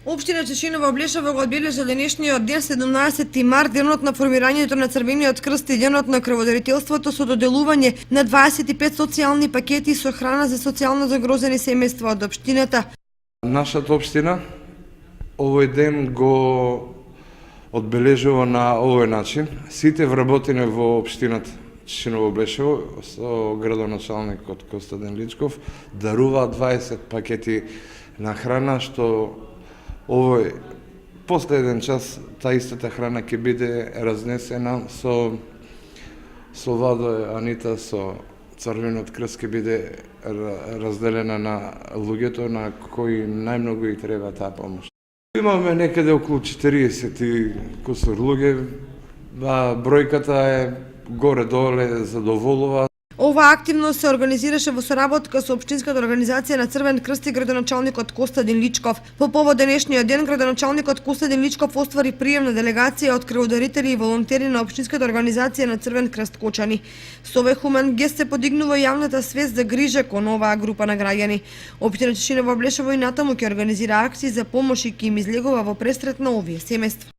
Општина Чешиново Облешево го одбележа денешниот ден 17 март, денот на формирањето на Црвениот крст и денот на крводарителството со доделување на 25 социјални пакети со храна за социјално загрозени семејства од општината. Нашата општина овој ден го одбележува на овој начин. Сите вработени во општината Чешиново Облешево со градоначалникот Костадин Личков даруваат 20 пакети на храна, што овој последен час таа истата храна ќе биде разнесена со Владо Анита, со Црвениот крст ќе биде разделена на луѓето на кои најмногу и треба таа помош. Имаме некаде околу 40 и кусур луѓе, бројката е горе-доле задоволува. Ова активност се организираше во соработка со Општинската организација на Црвен крст и градоначалникот Костадин Личков. По повод денешниот ден, градоначалникот Костадин Личков оствари прием на делегација од крводарители и волонтери на Општинската организација на Црвен крст Кочани. Со овој хумен гест се подигнува јавната свест за грижа кон оваа група на граѓани. Општина Чешиново Облешево и натаму ќе организира акции за помош и ќе им излегува во пресрет на овие семејства.